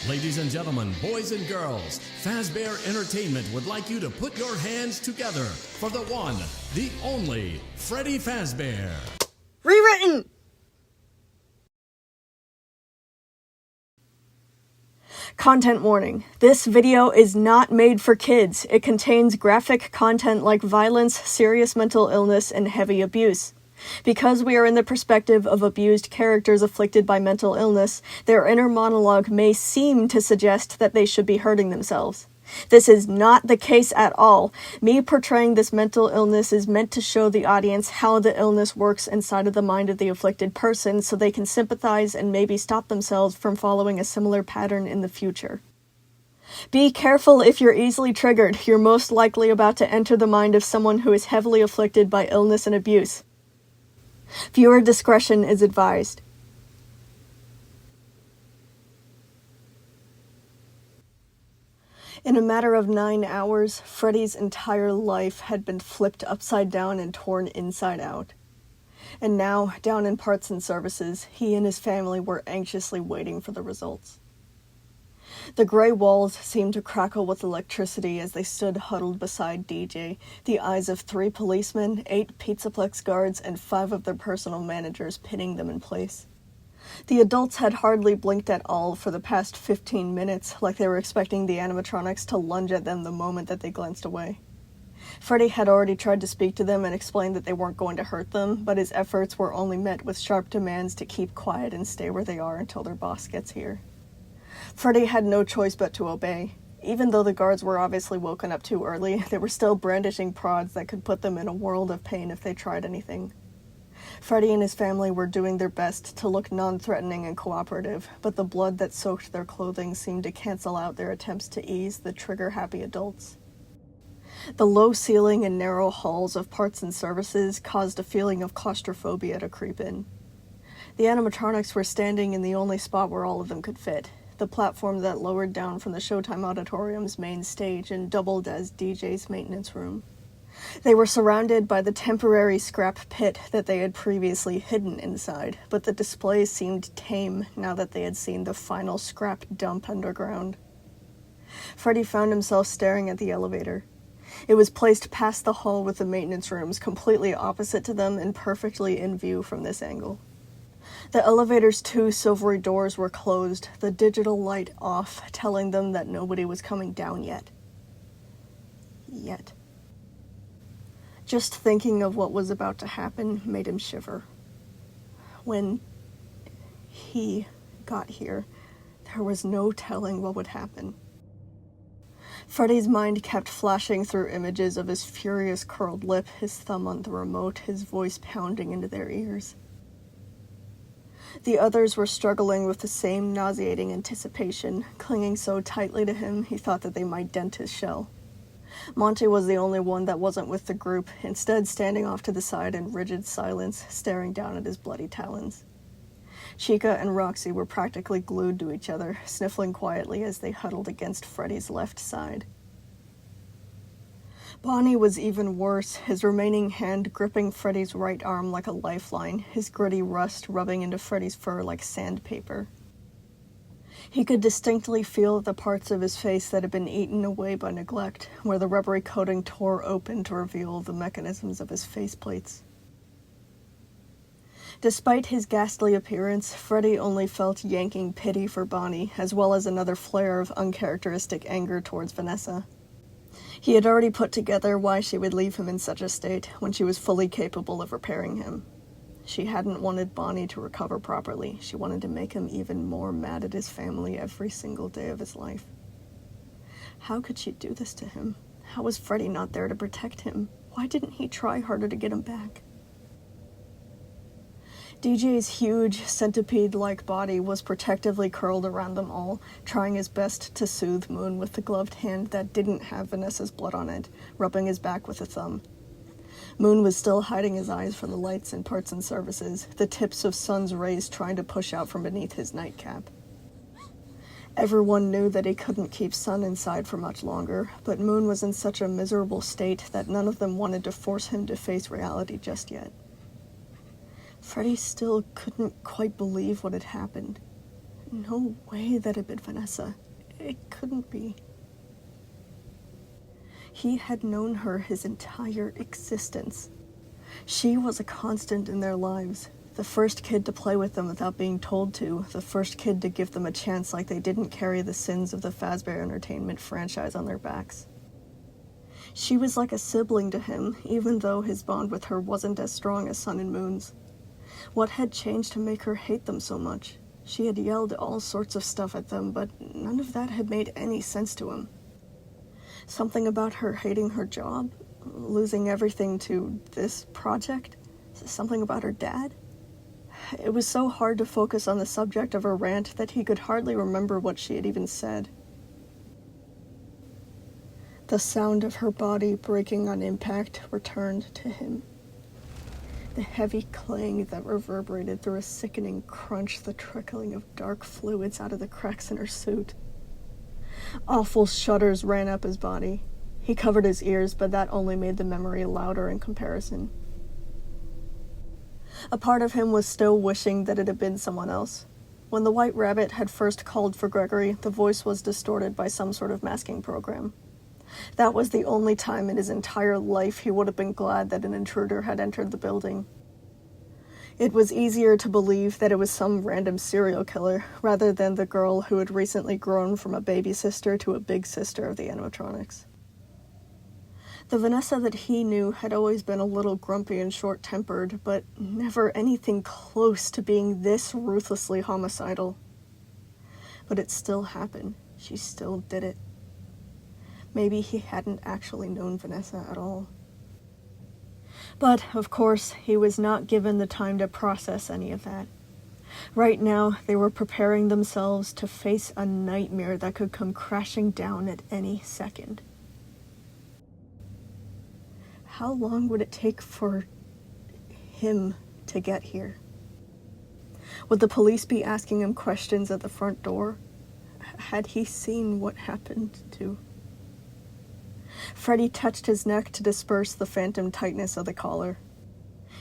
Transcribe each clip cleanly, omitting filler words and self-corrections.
Ladies and gentlemen, boys and girls, Fazbear Entertainment would like you to put your hands together for the one, the only, Freddy Fazbear. Rewritten! Content warning. This video is not made for kids. It contains graphic content like violence, serious mental illness, and heavy abuse. Because we are in the perspective of abused characters afflicted by mental illness, their inner monologue may seem to suggest that they should be hurting themselves. This is not the case at all. Me portraying this mental illness is meant to show the audience how the illness works inside of the mind of the afflicted person so they can sympathize and maybe stop themselves from following a similar pattern in the future. Be careful if you're easily triggered. You're most likely about to enter the mind of someone who is heavily afflicted by illness and abuse. Viewer discretion is advised. In a matter of 9 hours, Freddy's entire life had been flipped upside down and torn inside out. And now, down in parts and services, he and his family were anxiously waiting for the results. The gray walls seemed to crackle with electricity as they stood huddled beside DJ, the eyes of 3 policemen, 8 Pizzaplex guards, and 5 of their personal managers pinning them in place. The adults had hardly blinked at all for the past 15 minutes, like they were expecting the animatronics to lunge at them the moment that they glanced away. Freddy had already tried to speak to them and explain that they weren't going to hurt them, but his efforts were only met with sharp demands to keep quiet and stay where they are until their boss gets here. Freddy had no choice but to obey. Even though the guards were obviously woken up too early, they were still brandishing prods that could put them in a world of pain if they tried anything. Freddy and his family were doing their best to look non-threatening and cooperative, but the blood that soaked their clothing seemed to cancel out their attempts to ease the trigger-happy adults. The low ceiling and narrow halls of parts and services caused a feeling of claustrophobia to creep in. The animatronics were standing in the only spot where all of them could fit, the platform that lowered down from the Showtime Auditorium's main stage and doubled as DJ's maintenance room. They were surrounded by the temporary scrap pit that they had previously hidden inside, but the display seemed tame now that they had seen the final scrap dump underground. Freddy found himself staring at the elevator. It was placed past the hall with the maintenance rooms, completely opposite to them and perfectly in view from this angle. The elevator's 2 silvery doors were closed, the digital light off, telling them that nobody was coming down yet. Just thinking of what was about to happen made him shiver. When he got here, there was no telling what would happen. Freddy's mind kept flashing through images of his furious curled lip, his thumb on the remote, his voice pounding into their ears. The others were struggling with the same nauseating anticipation, clinging so tightly to him he thought that they might dent his shell. Monty was the only one that wasn't with the group, instead standing off to the side in rigid silence, staring down at his bloody talons. Chica and Roxy were practically glued to each other, sniffling quietly as they huddled against Freddy's left side. Bonnie was even worse, his remaining hand gripping Freddy's right arm like a lifeline, his gritty rust rubbing into Freddy's fur like sandpaper. He could distinctly feel the parts of his face that had been eaten away by neglect, where the rubbery coating tore open to reveal the mechanisms of his faceplates. Despite his ghastly appearance, Freddy only felt yanking pity for Bonnie, as well as another flare of uncharacteristic anger towards Vanessa. He had already put together why she would leave him in such a state when she was fully capable of repairing him. She hadn't wanted Bonnie to recover properly. She wanted to make him even more mad at his family every single day of his life. How could she do this to him? How was Freddy not there to protect him? Why didn't he try harder to get him back? DJ's huge, centipede-like body was protectively curled around them all, trying his best to soothe Moon with the gloved hand that didn't have Vanessa's blood on it, rubbing his back with a thumb. Moon was still hiding his eyes from the lights in parts and services, the tips of sun's rays trying to push out from beneath his nightcap. Everyone knew that he couldn't keep Sun inside for much longer, but Moon was in such a miserable state that none of them wanted to force him to face reality just yet. Freddy still couldn't quite believe what had happened. No way that had been Vanessa. It couldn't be. He had known her his entire existence. She was a constant in their lives. The first kid to play with them without being told to. The first kid to give them a chance like they didn't carry the sins of the Fazbear Entertainment franchise on their backs. She was like a sibling to him, even though his bond with her wasn't as strong as Sun and Moon's. What had changed to make her hate them so much? She had yelled all sorts of stuff at them, but none of that had made any sense to him. Something about her hating her job, losing everything to this project, something about her dad. It was so hard to focus on the subject of her rant that he could hardly remember what she had even said. The sound of her body breaking on impact returned to him. The heavy clang that reverberated through a sickening crunch, the trickling of dark fluids out of the cracks in her suit. Awful shudders ran up his body. He covered his ears, but that only made the memory louder in comparison. A part of him was still wishing that it had been someone else. When the White Rabbit had first called for Gregory, the voice was distorted by some sort of masking program. That was the only time in his entire life he would have been glad that an intruder had entered the building. It was easier to believe that it was some random serial killer, rather than the girl who had recently grown from a baby sister to a big sister of the animatronics. The Vanessa that he knew had always been a little grumpy and short-tempered, but never anything close to being this ruthlessly homicidal. But it still happened. She still did it. Maybe he hadn't actually known Vanessa at all. But, of course, he was not given the time to process any of that. Right now, they were preparing themselves to face a nightmare that could come crashing down at any second. How long would it take for him to get here? Would the police be asking him questions at the front door? Had he seen what happened to... Freddy touched his neck to disperse the phantom tightness of the collar.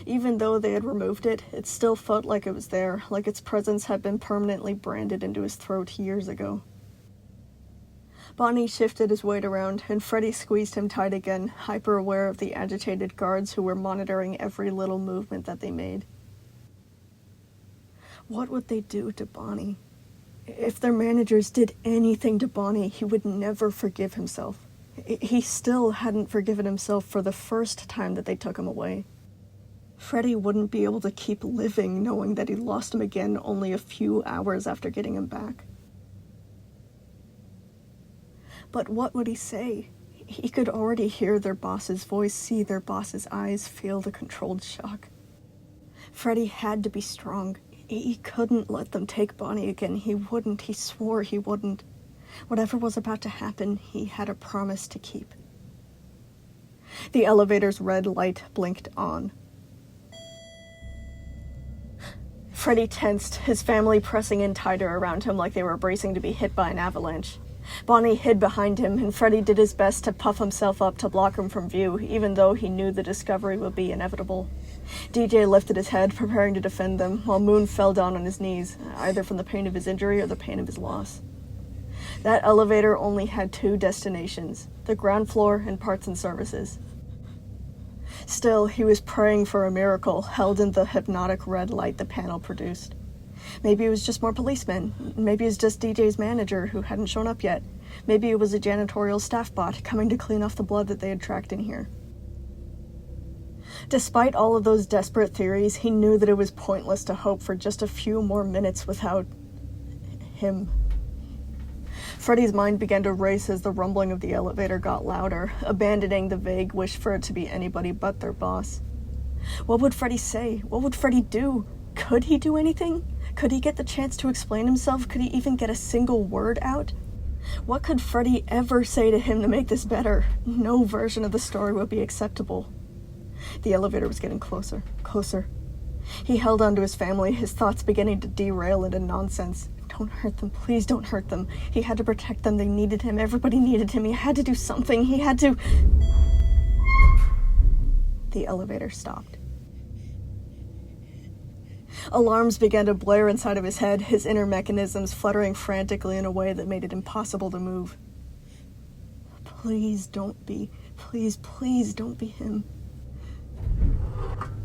Even though they had removed it, it still felt like it was there, like its presence had been permanently branded into his throat years ago. Bonnie shifted his weight around, and Freddy squeezed him tight again, hyper-aware of the agitated guards who were monitoring every little movement that they made. What would they do to Bonnie? If their managers did anything to Bonnie, he would never forgive himself. He still hadn't forgiven himself for the first time that they took him away. Freddy wouldn't be able to keep living knowing that he lost him again only a few hours after getting him back. But what would he say? He could already hear their boss's voice, see their boss's eyes, feel the controlled shock. Freddy had to be strong. He couldn't let them take Bonnie again. He wouldn't. He swore he wouldn't. Whatever was about to happen, he had a promise to keep. The elevator's red light blinked on. Freddy tensed, his family pressing in tighter around him like they were bracing to be hit by an avalanche. Bonnie hid behind him, and Freddy did his best to puff himself up to block him from view, even though he knew the discovery would be inevitable. DJ lifted his head, preparing to defend them, while Moon fell down on his knees, either from the pain of his injury or the pain of his loss. That elevator only had two destinations, the ground floor and parts and services. Still, he was praying for a miracle, held in the hypnotic red light the panel produced. Maybe it was just more policemen. Maybe it was just DJ's manager who hadn't shown up yet. Maybe it was a janitorial staff bot coming to clean off the blood that they had tracked in here. Despite all of those desperate theories, he knew that it was pointless to hope for just a few more minutes without... him. Freddy's mind began to race as the rumbling of the elevator got louder, abandoning the vague wish for it to be anybody but their boss. What would Freddy say? What would Freddy do? Could he do anything? Could he get the chance to explain himself? Could he even get a single word out? What could Freddy ever say to him to make this better? No version of the story would be acceptable. The elevator was getting closer, closer. He held on to his family, his thoughts beginning to derail into nonsense. Don't hurt them, please don't hurt them. He had to protect them, they needed him, everybody needed him, he had to do something, he had to... The elevator stopped. Alarms began to blare inside of his head, his inner mechanisms fluttering frantically in a way that made it impossible to move. Please don't be him.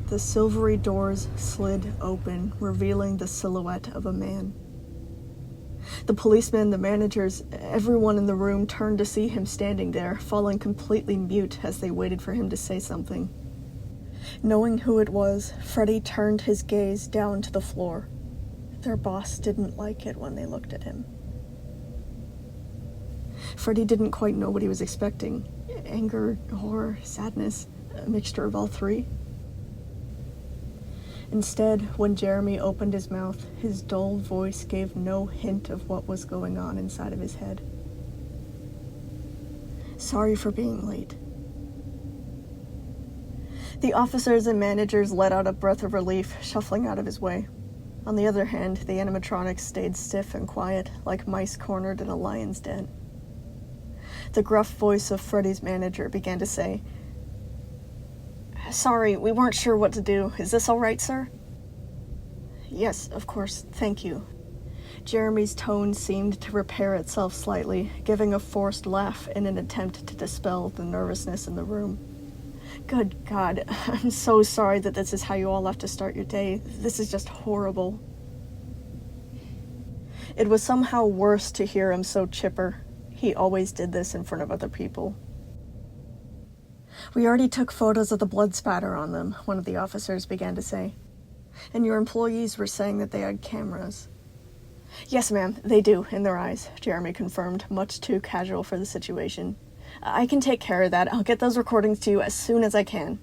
The silvery doors slid open, revealing the silhouette of a man. The policemen, the managers, everyone in the room turned to see him standing there, falling completely mute as they waited for him to say something. Knowing who it was, Freddy turned his gaze down to the floor. Their boss didn't like it when they looked at him. Freddy didn't quite know what he was expecting. Anger, horror, sadness, a mixture of all three. Instead, when Jeremy opened his mouth, his dull voice gave no hint of what was going on inside of his head. Sorry for being late. The officers and managers let out a breath of relief, shuffling out of his way. On the other hand, the animatronics stayed stiff and quiet, like mice cornered in a lion's den. The gruff voice of Freddy's manager began to say, Sorry, we weren't sure what to do. Is this all right, sir? Yes, of course, thank you. Jeremy's tone seemed to repair itself slightly, giving a forced laugh in an attempt to dispel the nervousness in the room. Good God, I'm so sorry that this is how you all have to start your day. This is just horrible. It was somehow worse to hear him so chipper. He always did this in front of other people. We already took photos of the blood spatter on them, one of the officers began to say. And your employees were saying that they had cameras. Yes, ma'am, they do, in their eyes, Jeremy confirmed, much too casual for the situation. I can take care of that. I'll get those recordings to you as soon as I can.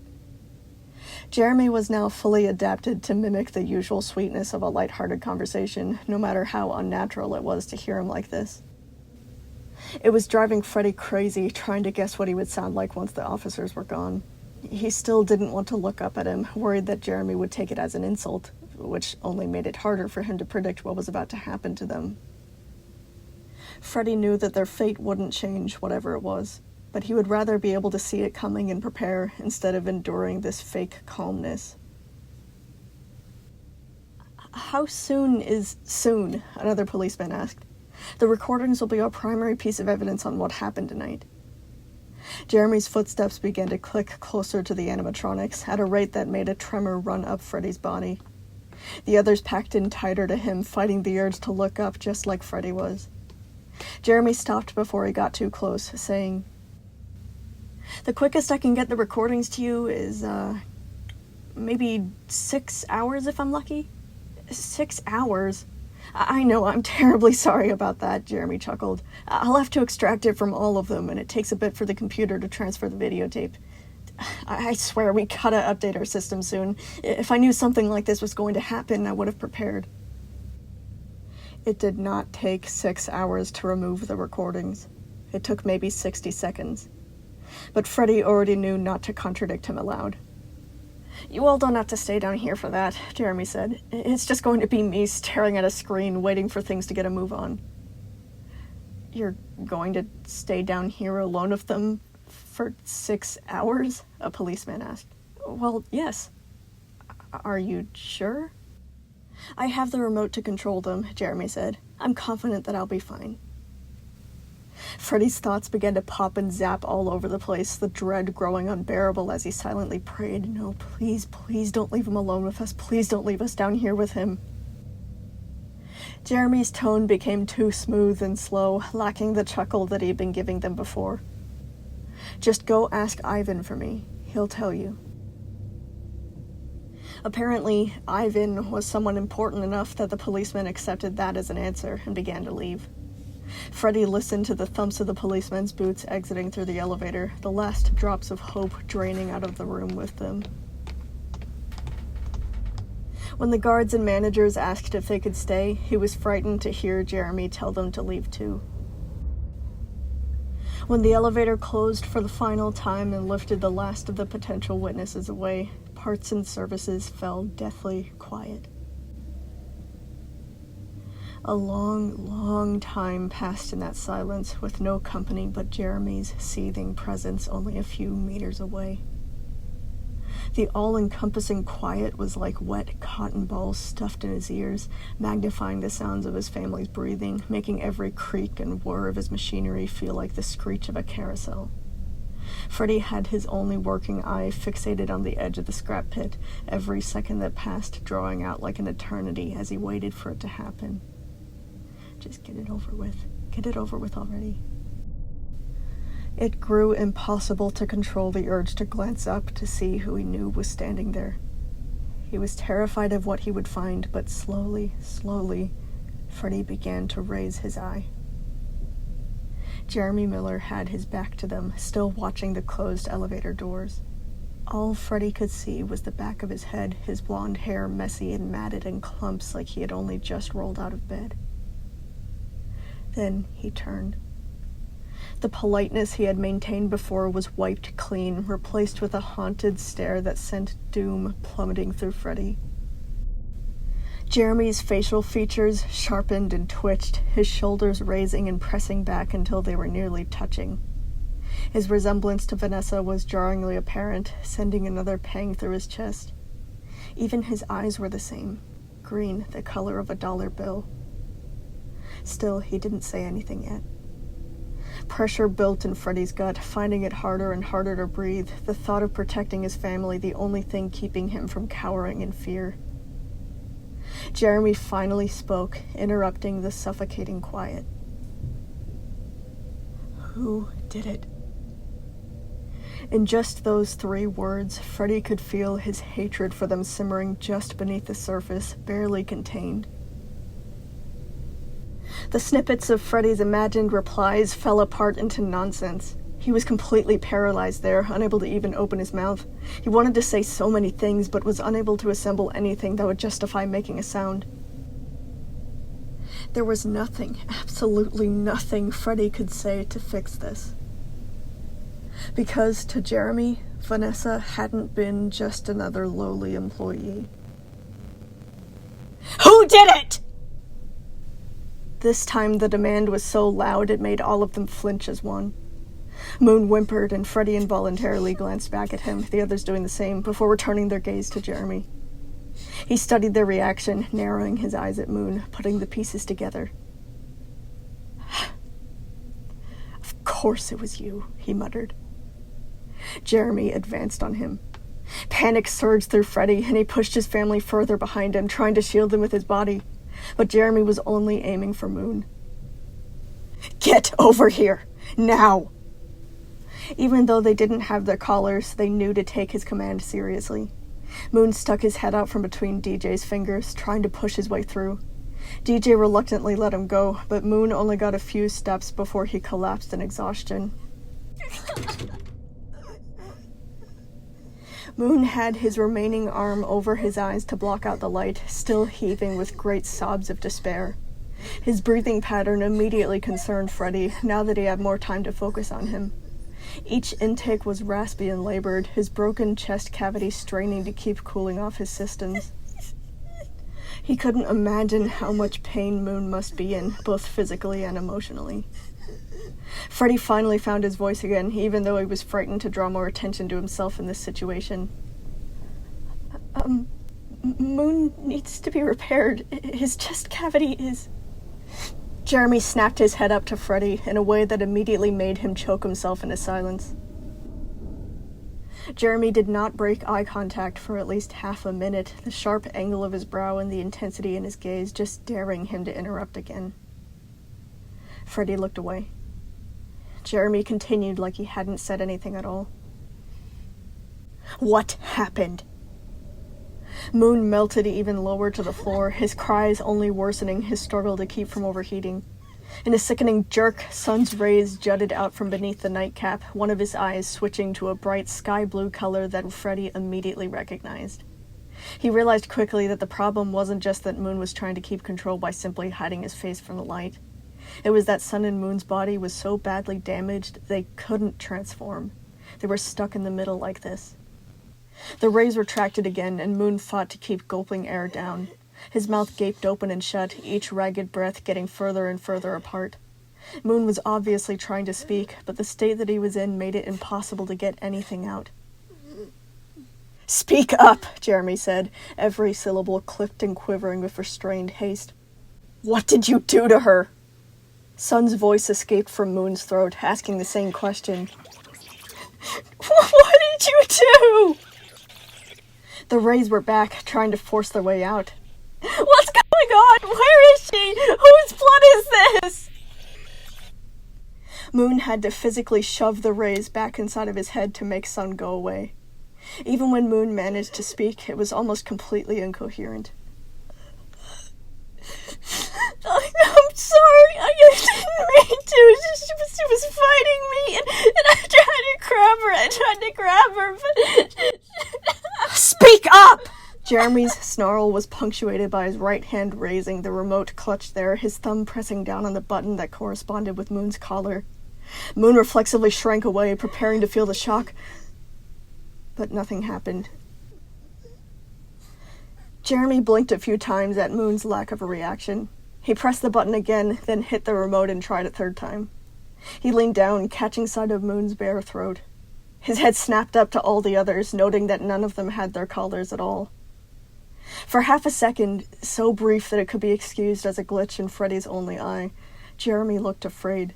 Jeremy was now fully adapted to mimic the usual sweetness of a lighthearted conversation, no matter how unnatural it was to hear him like this. It was driving Freddy crazy, trying to guess what he would sound like once the officers were gone. He still didn't want to look up at him, worried that Jeremy would take it as an insult, which only made it harder for him to predict what was about to happen to them. Freddy knew that their fate wouldn't change, whatever it was, but he would rather be able to see it coming and prepare instead of enduring this fake calmness. How soon is soon? Another policeman asked. The recordings will be our primary piece of evidence on what happened tonight. Jeremy's footsteps began to click closer to the animatronics at a rate that made a tremor run up Freddy's body. The others packed in tighter to him, fighting the urge to look up just like Freddy was. Jeremy stopped before he got too close, saying, The quickest I can get the recordings to you is, maybe 6 hours if I'm lucky? 6 hours? I know, I'm terribly sorry about that, Jeremy chuckled. I'll have to extract it from all of them, and it takes a bit for the computer to transfer the videotape. I swear we gotta update our system soon. If I knew something like this was going to happen, I would have prepared. It did not take 6 hours to remove the recordings. It took maybe 60 seconds. But Freddy already knew not to contradict him aloud. You all don't have to stay down here for that, Jeremy said. It's just going to be me staring at a screen, waiting for things to get a move on. You're going to stay down here alone with them for 6 hours? A policeman asked. Well, yes. Are you sure? I have the remote to control them, Jeremy said. I'm confident that I'll be fine. Freddy's thoughts began to pop and zap all over the place, the dread growing unbearable as he silently prayed, No, please, please don't leave him alone with us. Please don't leave us down here with him. Jeremy's tone became too smooth and slow, lacking the chuckle that he'd been giving them before. Just go ask Ivan for me. He'll tell you. Apparently, Ivan was someone important enough that the policeman accepted that as an answer and began to leave. Freddy listened to the thumps of the policeman's boots exiting through the elevator, the last drops of hope draining out of the room with them. When the guards and managers asked if they could stay, he was frightened to hear Jeremy tell them to leave too. When the elevator closed for the final time and lifted the last of the potential witnesses away, parts and services fell deathly quiet. A long, long time passed in that silence, with no company but Jeremy's seething presence only a few meters away. The all-encompassing quiet was like wet cotton balls stuffed in his ears, magnifying the sounds of his family's breathing, making every creak and whir of his machinery feel like the screech of a carousel. Freddy had his only working eye fixated on the edge of the scrap pit, every second that passed drawing out like an eternity as he waited for it to happen. Just get it over with. Get it over with already. It grew impossible to control the urge to glance up to see who he knew was standing there. He was terrified of what he would find, but slowly, Freddy began to raise his eye. Jeremy Miller had his back to them, still watching the closed elevator doors. All Freddy could see was the back of his head, his blonde hair messy and matted in clumps like he had only just rolled out of bed. Then he turned. The politeness he had maintained before was wiped clean, replaced with a haunted stare that sent doom plummeting through Freddy. Jeremy's facial features sharpened and twitched, his shoulders raising and pressing back until they were nearly touching. His resemblance to Vanessa was jarringly apparent, sending another pang through his chest. Even his eyes were the same, green, the color of a dollar bill. Still, he didn't say anything yet. Pressure built in Freddy's gut, finding it harder and harder to breathe, the thought of protecting his family the only thing keeping him from cowering in fear. Jeremy finally spoke, interrupting the suffocating quiet. Who did it? In just those 3 words, Freddy could feel his hatred for them simmering just beneath the surface, barely contained. The snippets of Freddy's imagined replies fell apart into nonsense. He was completely paralyzed there, unable to even open his mouth. He wanted to say so many things, but was unable to assemble anything that would justify making a sound. There was nothing, absolutely nothing Freddy could say to fix this. Because to Jeremy, Vanessa hadn't been just another lowly employee. Who did it? This time the demand was so loud it made all of them flinch as one. Moon whimpered, and Freddy involuntarily glanced back at him, the others doing the same, before returning their gaze to Jeremy. He studied their reaction, narrowing his eyes at Moon, putting the pieces together. Of course it was you, he muttered. Jeremy advanced on him. Panic surged through Freddy, and he pushed his family further behind him, trying to shield them with his body. But Jeremy was only aiming for Moon. Get over here! Now! Even though they didn't have their collars, they knew to take his command seriously. Moon stuck his head out from between DJ's fingers, trying to push his way through. DJ reluctantly let him go, but Moon only got a few steps before he collapsed in exhaustion. Moon had his remaining arm over his eyes to block out the light, still heaving with great sobs of despair. His breathing pattern immediately concerned Freddy, now that he had more time to focus on him. Each intake was raspy and labored, his broken chest cavity straining to keep cooling off his systems. He couldn't imagine how much pain Moon must be in, both physically and emotionally. Freddy finally found his voice again, even though he was frightened to draw more attention to himself in this situation. Moon needs to be repaired. His chest cavity is... Jeremy snapped his head up to Freddy in a way that immediately made him choke himself into silence. Jeremy did not break eye contact for at least half a minute, the sharp angle of his brow and the intensity in his gaze just daring him to interrupt again. Freddy looked away. Jeremy continued like he hadn't said anything at all. What happened? Moon melted even lower to the floor, his cries only worsening his struggle to keep from overheating. In a sickening jerk, sun's rays jutted out from beneath the nightcap, one of his eyes switching to a bright sky blue color that Freddy immediately recognized. He realized quickly that the problem wasn't just that Moon was trying to keep control by simply hiding his face from the light. It was that Sun and Moon's body was so badly damaged they couldn't transform. They were stuck in the middle like this. The rays retracted again, and Moon fought to keep gulping air down. His mouth gaped open and shut, each ragged breath getting further and further apart. Moon was obviously trying to speak, but the state that he was in made it impossible to get anything out. "Speak up," Jeremy said, every syllable clipped and quivering with restrained haste. "What did you do to her?" Sun's voice escaped from Moon's throat, asking the same question. "What did you do?" The rays were back, trying to force their way out. "What's going on? Where is she? Whose blood is this?" Moon had to physically shove the rays back inside of his head to make Sun go away. Even when Moon managed to speak, it was almost completely incoherent. "I'm sorry, I didn't mean to. She was fighting me, and I tried to grab her, but... Speak up! Jeremy's snarl was punctuated by his right hand raising the remote clutched there, his thumb pressing down on the button that corresponded with Moon's collar. Moon reflexively shrank away, preparing to feel the shock. But nothing happened. Jeremy blinked a few times at Moon's lack of a reaction. He pressed the button again, then hit the remote and tried a third time. He leaned down, catching sight of Moon's bare throat. His head snapped up to all the others, noting that none of them had their collars at all. For half a second, so brief that it could be excused as a glitch in Freddy's only eye, Jeremy looked afraid.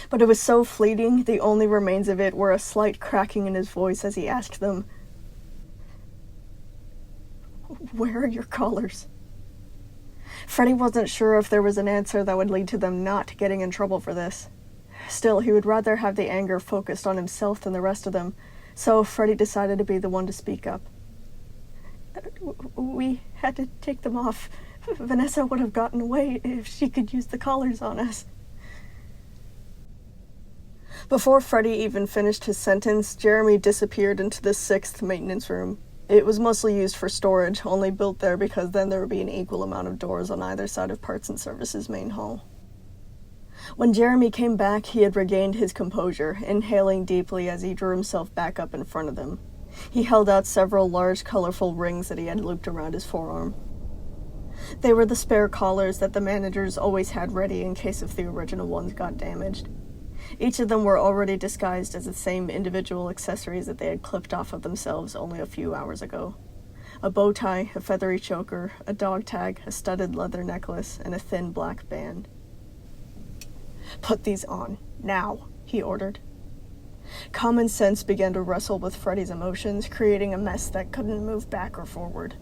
But it was so fleeting, the only remains of it were a slight cracking in his voice as he asked them, "Where are your collars?" Freddy wasn't sure if there was an answer that would lead to them not getting in trouble for this. Still, he would rather have the anger focused on himself than the rest of them, so Freddy decided to be the one to speak up. "We had to take them off. Vanessa would have gotten away if she could use the collars on us." Before Freddy even finished his sentence, Jeremy disappeared into the 6th maintenance room. It was mostly used for storage, only built there because then there would be an equal amount of doors on either side of Parts and Services' main hall. When Jeremy came back, he had regained his composure, inhaling deeply as he drew himself back up in front of them. He held out several large, colorful rings that he had looped around his forearm. They were the spare collars that the managers always had ready in case if the original ones got damaged. Each of them were already disguised as the same individual accessories that they had clipped off of themselves only a few hours ago. A bow tie, a feathery choker, a dog tag, a studded leather necklace, and a thin black band. "Put these on, now," he ordered. Common sense began to wrestle with Freddy's emotions, creating a mess that couldn't move back or forward.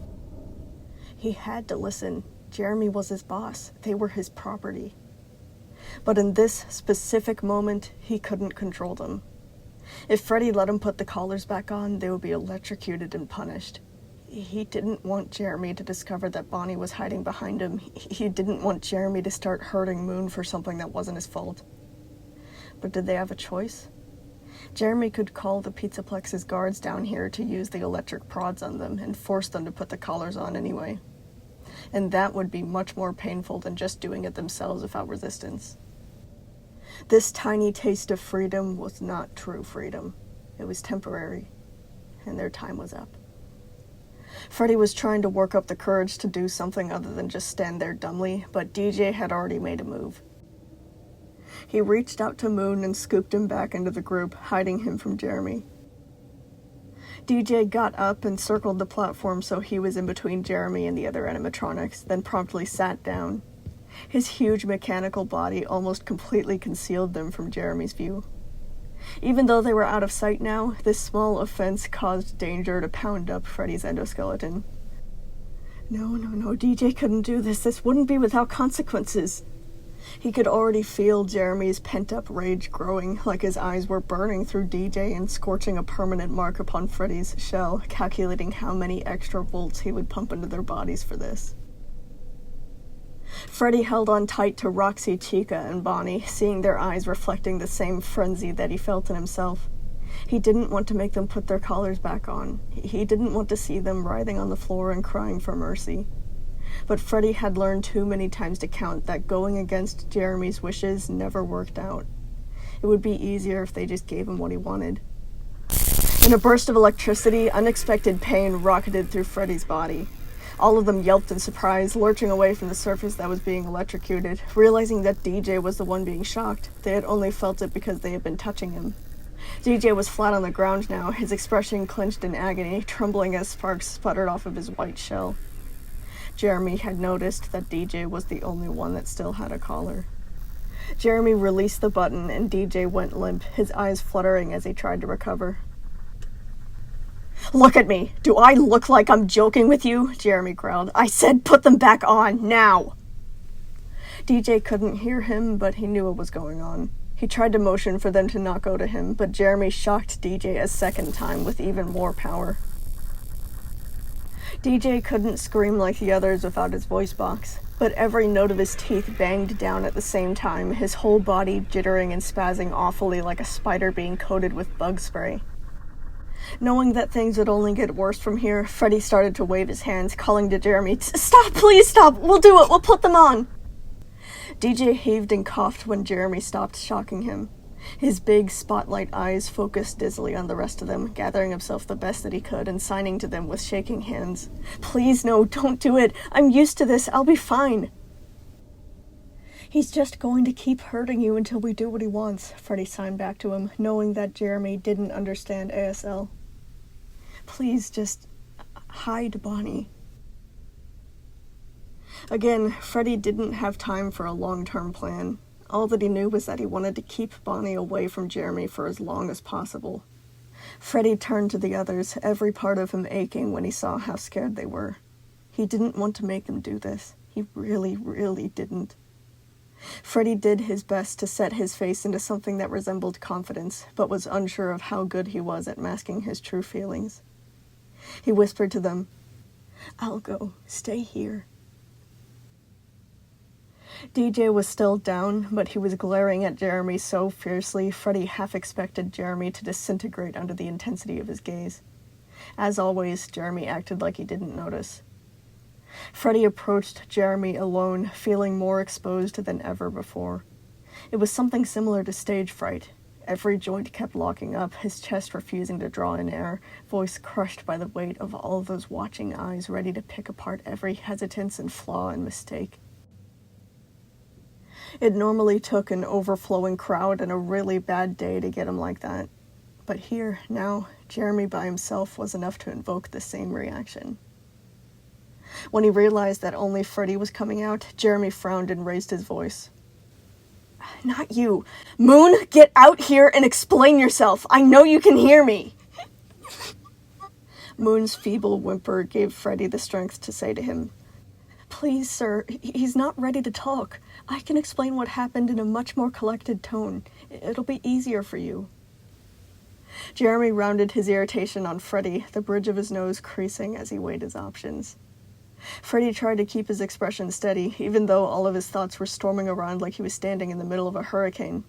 He had to listen. Jeremy was his boss. They were his property. But in this specific moment, he couldn't control them. If Freddy let him put the collars back on, they would be electrocuted and punished. He didn't want Jeremy to discover that Bonnie was hiding behind him. He didn't want Jeremy to start hurting Moon for something that wasn't his fault. But did they have a choice? Jeremy could call the Pizzaplex's guards down here to use the electric prods on them and force them to put the collars on anyway. And that would be much more painful than just doing it themselves without resistance. This tiny taste of freedom was not true freedom. It was temporary, and their time was up. Freddy was trying to work up the courage to do something other than just stand there dumbly, but DJ had already made a move. He reached out to Moon and scooped him back into the group, hiding him from Jeremy. DJ got up and circled the platform so he was in between Jeremy and the other animatronics, then promptly sat down. His huge mechanical body almost completely concealed them from Jeremy's view. Even though they were out of sight now, this small offense caused danger to pound up Freddy's endoskeleton. No, DJ couldn't do this. This wouldn't be without consequences. He could already feel Jeremy's pent-up rage growing, like his eyes were burning through DJ and scorching a permanent mark upon Freddy's shell, calculating how many extra volts he would pump into their bodies for this. Freddy held on tight to Roxy, Chica, and Bonnie, seeing their eyes reflecting the same frenzy that he felt in himself. He didn't want to make them put their collars back on. He didn't want to see them writhing on the floor and crying for mercy. But Freddy had learned too many times to count that going against Jeremy's wishes never worked out. It would be easier if they just gave him what he wanted. In a burst of electricity, unexpected pain rocketed through Freddy's body. All of them yelped in surprise, lurching away from the surface that was being electrocuted, realizing that DJ was the one being shocked. They had only felt it because they had been touching him. DJ was flat on the ground now, his expression clenched in agony, trembling as sparks sputtered off of his white shell. Jeremy had noticed that DJ was the only one that still had a collar. Jeremy released the button and DJ went limp, his eyes fluttering as he tried to recover. "Look at me! Do I look like I'm joking with you?" Jeremy growled. "I said put them back on, now!" DJ couldn't hear him, but he knew what was going on. He tried to motion for them to not go to him, but Jeremy shocked DJ a second time with even more power. DJ couldn't scream like the others without his voice box, but every note of his teeth banged down at the same time, his whole body jittering and spazzing awfully like a spider being coated with bug spray. Knowing that things would only get worse from here, Freddy started to wave his hands, calling to Jeremy, "Stop, please stop! We'll do it! We'll put them on!" DJ heaved and coughed when Jeremy stopped shocking him. His big spotlight eyes focused dizzily on the rest of them, gathering himself the best that he could and signing to them with shaking hands. "Please, no, don't do it. I'm used to this. I'll be fine." "He's just going to keep hurting you until we do what he wants," Freddy signed back to him, knowing that Jeremy didn't understand ASL. "Please, just hide Bonnie." Again, Freddy didn't have time for a long-term plan. All that he knew was that he wanted to keep Bonnie away from Jeremy for as long as possible. Freddy turned to the others, every part of him aching when he saw how scared they were. He didn't want to make them do this. He really, really didn't. Freddy did his best to set his face into something that resembled confidence, but was unsure of how good he was at masking his true feelings. He whispered to them, "I'll go. Stay here." DJ was still down, but he was glaring at Jeremy so fiercely, Freddy half expected Jeremy to disintegrate under the intensity of his gaze. As always, Jeremy acted like he didn't notice. Freddy approached Jeremy alone, feeling more exposed than ever before. It was something similar to stage fright. Every joint kept locking up, his chest refusing to draw in air, voice crushed by the weight of all those watching eyes ready to pick apart every hesitance and flaw and mistake. It normally took an overflowing crowd and a really bad day to get him like that. But here, now, Jeremy by himself was enough to invoke the same reaction. When he realized that only Freddy was coming out, Jeremy frowned and raised his voice. "Not you. Moon, get out here and explain yourself. I know you can hear me." Moon's feeble whimper gave Freddy the strength to say to him, "Please, sir, he's not ready to talk. I can explain what happened in a much more collected tone. It'll be easier for you." Jeremy rounded his irritation on Freddy, the bridge of his nose creasing as he weighed his options. Freddy tried to keep his expression steady, even though all of his thoughts were storming around like he was standing in the middle of a hurricane.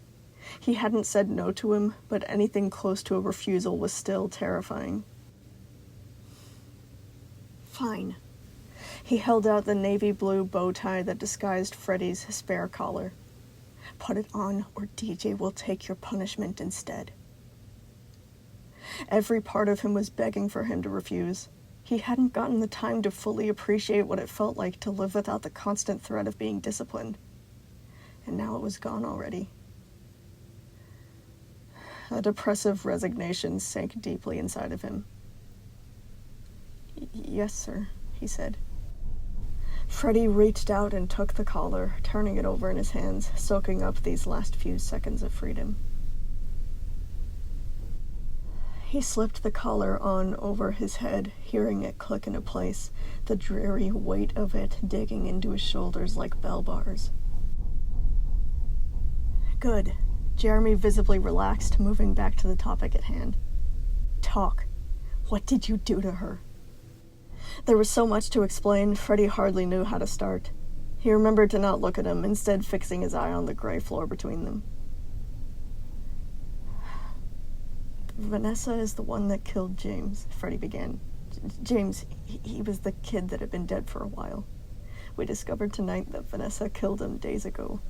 He hadn't said no to him, but anything close to a refusal was still terrifying. "Fine." He held out the navy blue bow tie that disguised Freddy's spare collar. "Put it on, or DJ will take your punishment instead." Every part of him was begging for him to refuse. He hadn't gotten the time to fully appreciate what it felt like to live without the constant threat of being disciplined. And now it was gone already. A depressive resignation sank deeply inside of him. "Yes, sir," he said. Freddy reached out and took the collar, turning it over in his hands, soaking up these last few seconds of freedom. He slipped the collar on over his head, hearing it click into place, the dreary weight of it digging into his shoulders like bell bars. "Good." Jeremy visibly relaxed, moving back to the topic at hand. "Talk. What did you do to her?" There was so much to explain, Freddy hardly knew how to start. He remembered to not look at him, instead fixing his eye on the gray floor between them. "Vanessa is the one that killed James," Freddy began. James, he was the kid that had been dead for a while. We discovered tonight that Vanessa killed him days ago."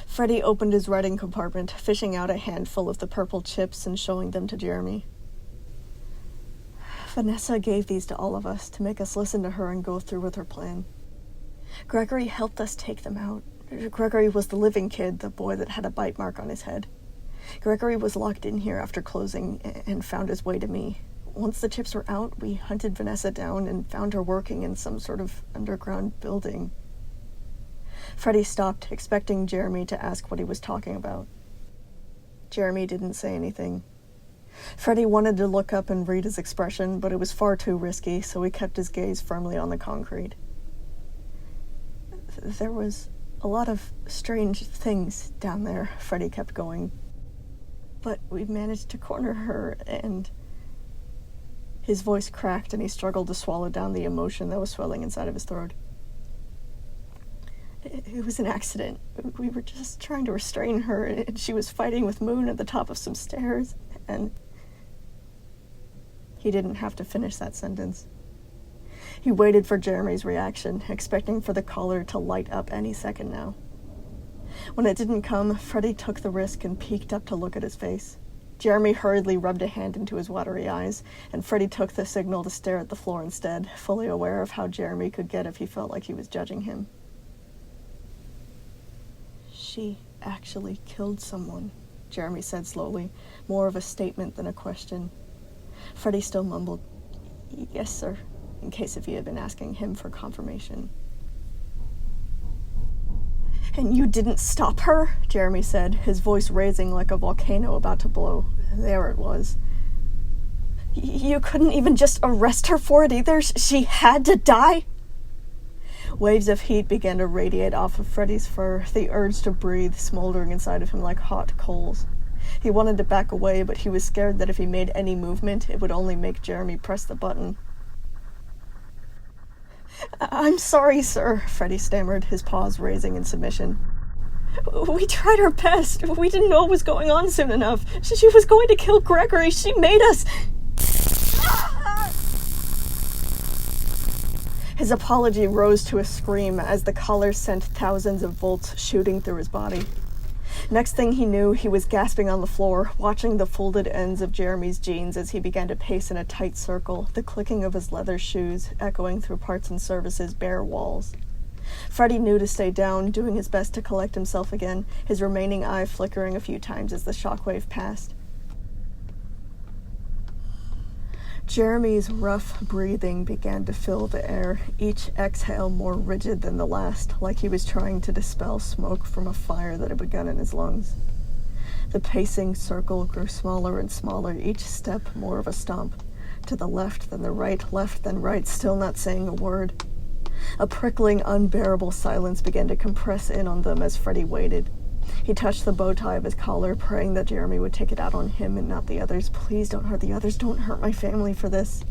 Freddy opened his writing compartment, fishing out a handful of the purple chips and showing them to Jeremy. "Vanessa gave these to all of us to make us listen to her and go through with her plan. Gregory helped us take them out. Gregory was the living kid, the boy that had a bite mark on his head. Gregory was locked in here after closing and found his way to me. Once the chips were out, we hunted Vanessa down and found her working in some sort of underground building. Freddy stopped, expecting Jeremy to ask what he was talking about. Jeremy didn't say anything. Freddy wanted to look up and read his expression, but it was far too risky, so he kept his gaze firmly on the concrete. There was a lot of strange things down there, Freddy kept going. But we managed to corner her, and... His voice cracked, and he struggled to swallow down the emotion that was swelling inside of his throat. It was an accident. We were just trying to restrain her, and she was fighting with Moon at the top of some stairs, and... He didn't have to finish that sentence. He waited for Jeremy's reaction, expecting for the collar to light up any second now. When it didn't come, Freddy took the risk and peeked up to look at his face. Jeremy hurriedly rubbed a hand into his watery eyes, and Freddy took the signal to stare at the floor instead, fully aware of how Jeremy could get if he felt like he was judging him. She actually killed someone, Jeremy said slowly, more of a statement than a question. Freddy still mumbled, "Yes, sir," in case if he had been asking him for confirmation. "And you didn't stop her?" Jeremy said, his voice raising like a volcano about to blow. There it was. "You couldn't even just arrest her for it either? She had to die?" Waves of heat began to radiate off of Freddy's fur, the urge to breathe smoldering inside of him like hot coals. He wanted to back away, but he was scared that if he made any movement, it would only make Jeremy press the button. "I'm sorry, sir," Freddy stammered, his paws raising in submission. "We tried our best. We didn't know what was going on soon enough. She was going to kill Gregory. She made us..." His apology rose to a scream as the collar sent thousands of volts shooting through his body. Next thing he knew, he was gasping on the floor, watching the folded ends of Jeremy's jeans as he began to pace in a tight circle, the clicking of his leather shoes echoing through Parts and Service's bare walls. Freddy knew to stay down, doing his best to collect himself again, his remaining eye flickering a few times as the shockwave passed. Jeremy's rough breathing began to fill the air, each exhale more rigid than the last, like he was trying to dispel smoke from a fire that had begun in his lungs. The pacing circle grew smaller and smaller, each step more of a stomp. To the left, then the right, left, then right, still not saying a word. A prickling, unbearable silence began to compress in on them as Freddy waited. He touched the bow tie of his collar, praying that Jeremy would take it out on him and not the others. "Please don't hurt the others. Don't hurt my family for this."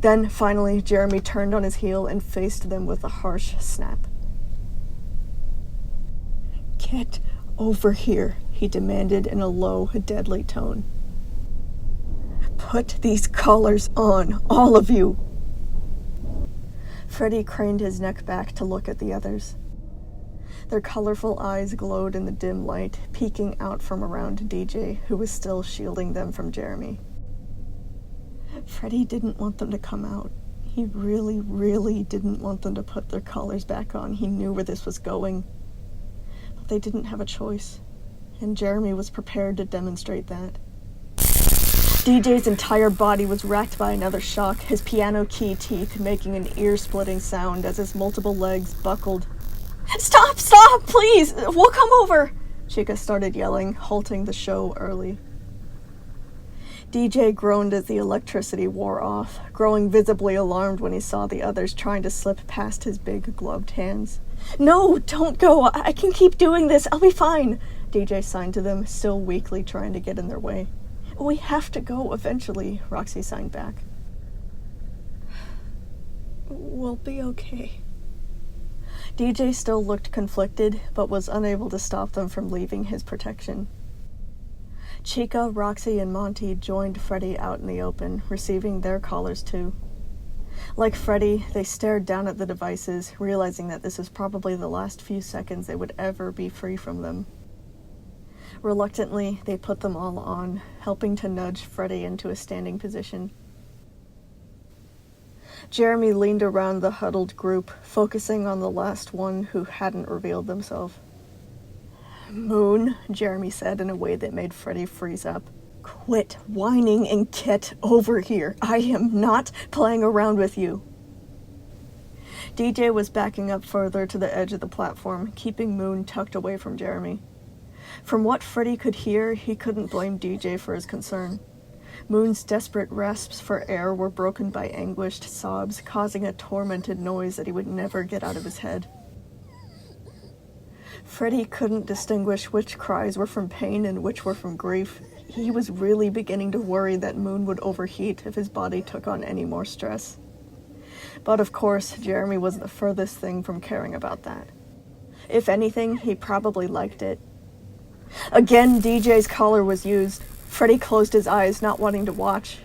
Then, finally, Jeremy turned on his heel and faced them with a harsh snap. "Get over here," he demanded in a low, deadly tone. "Put these collars on, all of you." Freddy craned his neck back to look at the others. Their colorful eyes glowed in the dim light, peeking out from around DJ, who was still shielding them from Jeremy. Freddy didn't want them to come out. He really, really didn't want them to put their collars back on. He knew where this was going. But they didn't have a choice, and Jeremy was prepared to demonstrate that. DJ's entire body was racked by another shock, his piano key teeth making an ear-splitting sound as his multiple legs buckled. Stop, please! We'll come over!" Chica started yelling, halting the show early. DJ groaned as the electricity wore off, growing visibly alarmed when he saw the others trying to slip past his big gloved hands. "No, don't go! I can keep doing this! I'll be fine!" DJ signed to them, still weakly trying to get in their way. "We have to go eventually," Roxy signed back. "We'll be okay." DJ still looked conflicted, but was unable to stop them from leaving his protection. Chica, Roxy, and Monty joined Freddy out in the open, receiving their collars too. Like Freddy, they stared down at the devices, realizing that this was probably the last few seconds they would ever be free from them. Reluctantly, they put them all on, helping to nudge Freddy into a standing position. Jeremy leaned around the huddled group, focusing on the last one who hadn't revealed themselves. "Moon," Jeremy said in a way that made Freddy freeze up. "Quit whining and get over here. I am not playing around with you." DJ was backing up further to the edge of the platform, keeping Moon tucked away from Jeremy. From what Freddy could hear, he couldn't blame DJ for his concern. Moon's desperate rasps for air were broken by anguished sobs, causing a tormented noise that he would never get out of his head. Freddy couldn't distinguish which cries were from pain and which were from grief. He was really beginning to worry that Moon would overheat if his body took on any more stress. But of course, Jeremy was the furthest thing from caring about that. If anything, he probably liked it. Again, DJ's collar was used. Freddy closed his eyes, not wanting to watch,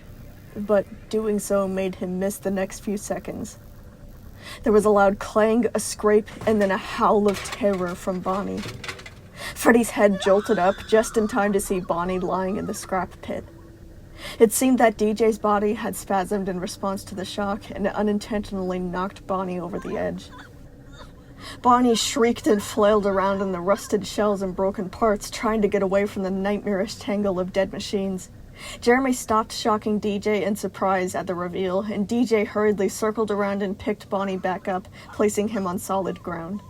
but doing so made him miss the next few seconds. There was a loud clang, a scrape, and then a howl of terror from Bonnie. Freddy's head jolted up just in time to see Bonnie lying in the scrap pit. It seemed that DJ's body had spasmed in response to the shock and unintentionally knocked Bonnie over the edge. Bonnie shrieked and flailed around in the rusted shells and broken parts, trying to get away from the nightmarish tangle of dead machines. Jeremy stopped shocking DJ in surprise at the reveal, and DJ hurriedly circled around and picked Bonnie back up, placing him on solid ground.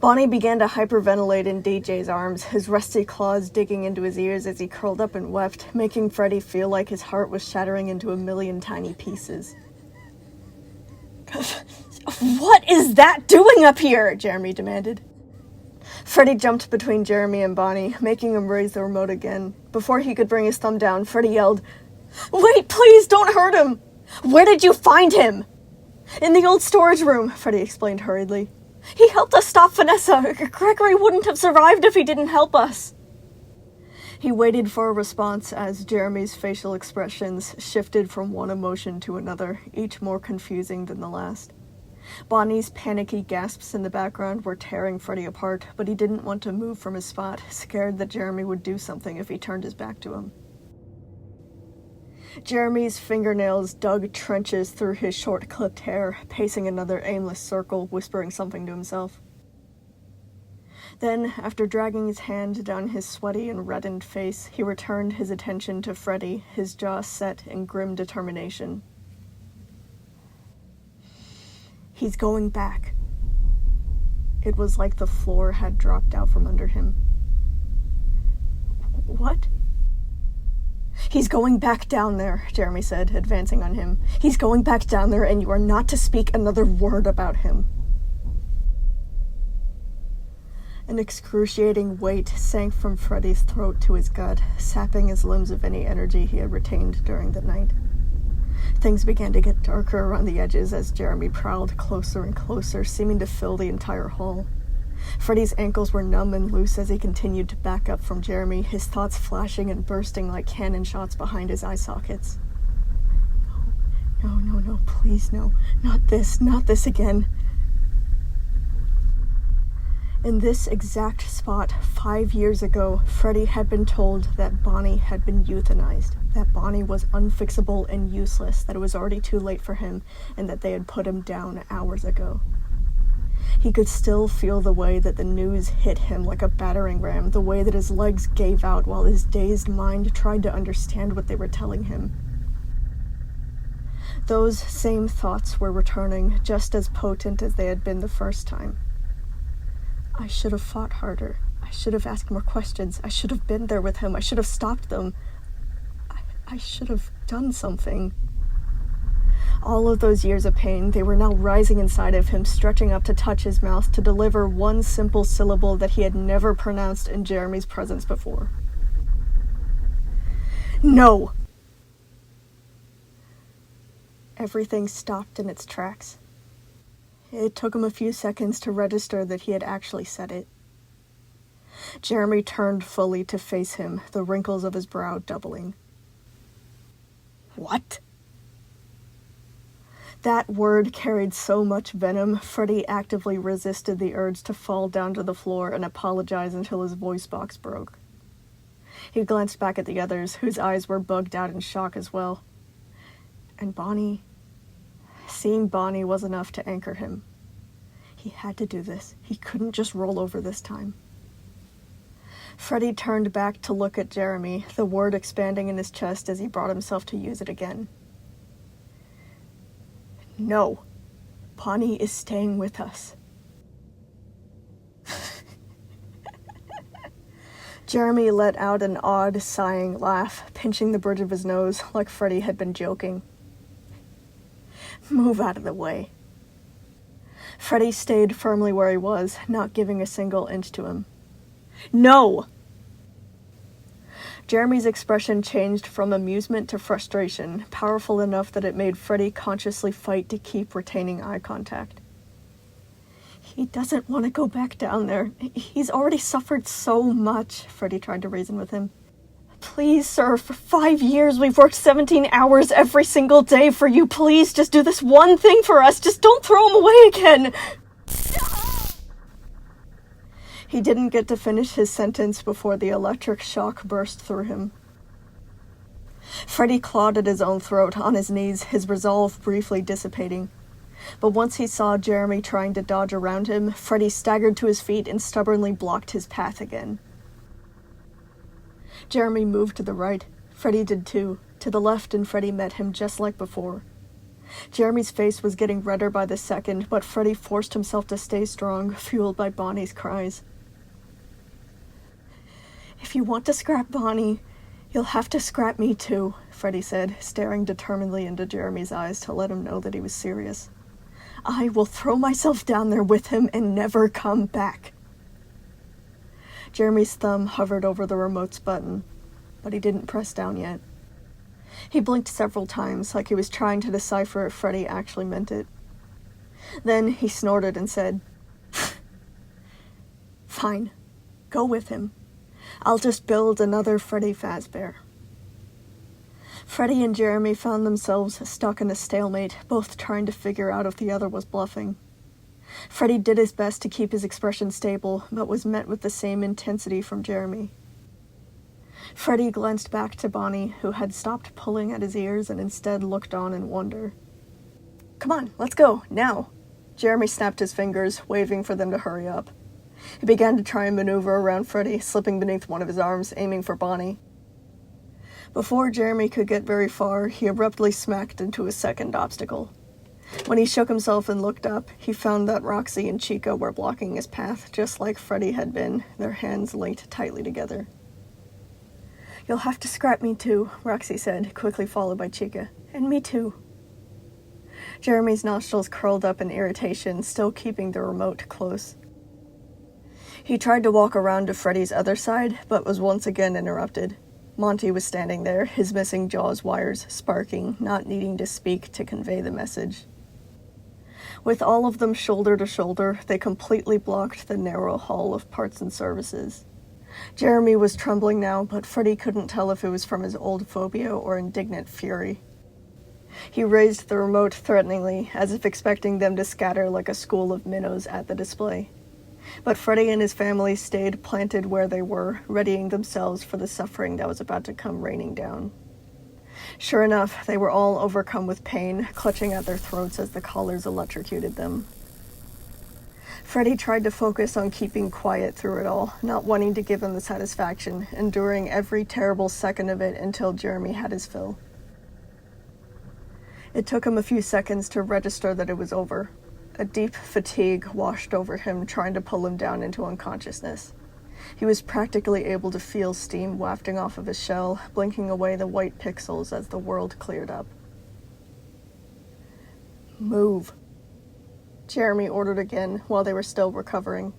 Bonnie began to hyperventilate in DJ's arms, his rusty claws digging into his ears as he curled up and wept, making Freddy feel like his heart was shattering into a million tiny pieces. "What is that doing up here?" Jeremy demanded. Freddy jumped between Jeremy and Bonnie, making him raise the remote again. Before he could bring his thumb down, Freddy yelled, "Wait, please, don't hurt him!" "Where did you find him?" "In the old storage room," Freddy explained hurriedly. "He helped us stop Vanessa. Gregory wouldn't have survived if he didn't help us." He waited for a response as Jeremy's facial expressions shifted from one emotion to another, each more confusing than the last. Bonnie's panicky gasps in the background were tearing Freddy apart, but he didn't want to move from his spot, scared that Jeremy would do something if he turned his back to him. Jeremy's fingernails dug trenches through his short-clipped hair, pacing another aimless circle, whispering something to himself. Then, after dragging his hand down his sweaty and reddened face, he returned his attention to Freddy, his jaw set in grim determination. "He's going back." It was like the floor had dropped out from under him. "What?" "He's going back down there," Jeremy said, advancing on him. "He's going back down there, and you are not to speak another word about him." An excruciating weight sank from Freddy's throat to his gut, sapping his limbs of any energy he had retained during the night. Things began to get darker around the edges as Jeremy prowled closer and closer, seeming to fill the entire hall. Freddy's ankles were numb and loose as he continued to back up from Jeremy, his thoughts flashing and bursting like cannon shots behind his eye sockets. No, please no. Not this again. In this exact spot, 5 years ago, Freddy had been told that Bonnie had been euthanized, that Bonnie was unfixable and useless, that it was already too late for him, and that they had put him down hours ago. He could still feel the way that the news hit him like a battering ram, the way that his legs gave out while his dazed mind tried to understand what they were telling him. Those same thoughts were returning, just as potent as they had been the first time. I should have fought harder. I should have asked more questions. I should have been there with him. I should have stopped them. I should have done something. All of those years of pain, they were now rising inside of him, stretching up to touch his mouth, to deliver one simple syllable that he had never pronounced in Jeremy's presence before. No! Everything stopped in its tracks. It took him a few seconds to register that he had actually said it. Jeremy turned fully to face him, the wrinkles of his brow doubling. What? That word carried so much venom, Freddy actively resisted the urge to fall down to the floor and apologize until his voice box broke. He glanced back at the others, whose eyes were bugged out in shock as well. And Bonnie... Seeing Bonnie was enough to anchor him. He had to do this. He couldn't just roll over this time. Freddy turned back to look at Jeremy, the word expanding in his chest as he brought himself to use it again. No. Bonnie is staying with us. Jeremy let out an odd, sighing laugh, pinching the bridge of his nose like Freddy had been joking. Move out of the way. Freddy stayed firmly where he was, not giving a single inch to him. No! Jeremy's expression changed from amusement to frustration, powerful enough that it made Freddy consciously fight to keep retaining eye contact. He doesn't want to go back down there. He's already suffered so much, Freddy tried to reason with him. Please, sir, for 5 years we've worked 17 hours every single day for you. Please, just do this one thing for us. Just don't throw him away again. He didn't get to finish his sentence before the electric shock burst through him. Freddy clawed at his own throat on his knees, his resolve briefly dissipating. But once he saw Jeremy trying to dodge around him, Freddy staggered to his feet and stubbornly blocked his path again. Jeremy moved to the right. Freddy did too. To the left, and Freddy met him just like before. Jeremy's face was getting redder by the second, but Freddy forced himself to stay strong, fueled by Bonnie's cries. If you want to scrap Bonnie, you'll have to scrap me too, Freddy said, staring determinedly into Jeremy's eyes to let him know that he was serious. I will throw myself down there with him and never come back. Jeremy's thumb hovered over the remote's button, but he didn't press down yet. He blinked several times, like he was trying to decipher if Freddy actually meant it. Then he snorted and said, Fine, go with him. I'll just build another Freddy Fazbear. Freddy and Jeremy found themselves stuck in a stalemate, both trying to figure out if the other was bluffing. Freddy did his best to keep his expression stable, but was met with the same intensity from Jeremy. Freddy glanced back to Bonnie, who had stopped pulling at his ears and instead looked on in wonder. Come on, let's go, now. Jeremy snapped his fingers, waving for them to hurry up. He began to try and maneuver around Freddy, slipping beneath one of his arms, aiming for Bonnie. Before Jeremy could get very far, he abruptly smacked into a second obstacle. When he shook himself and looked up, he found that Roxy and Chica were blocking his path, just like Freddy had been, their hands linked tightly together. You'll have to scrap me too, Roxy said, quickly followed by Chica. And me too. Jeremy's nostrils curled up in irritation, still keeping the remote close. He tried to walk around to Freddy's other side, but was once again interrupted. Monty was standing there, his missing jaw's wires sparking, not needing to speak to convey the message. With all of them shoulder to shoulder, they completely blocked the narrow hall of parts and services. Jeremy was trembling now, but Freddy couldn't tell if it was from his old phobia or indignant fury. He raised the remote threateningly, as if expecting them to scatter like a school of minnows at the display. But Freddy and his family stayed planted where they were, readying themselves for the suffering that was about to come raining down. Sure enough, they were all overcome with pain, clutching at their throats as the collars electrocuted them. Freddy tried to focus on keeping quiet through it all, not wanting to give them the satisfaction, enduring every terrible second of it until Jeremy had his fill. It took him a few seconds to register that it was over. A deep fatigue washed over him, trying to pull him down into unconsciousness. He was practically able to feel steam wafting off of his shell, blinking away the white pixels as the world cleared up. Move, Jeremy ordered again while they were still recovering.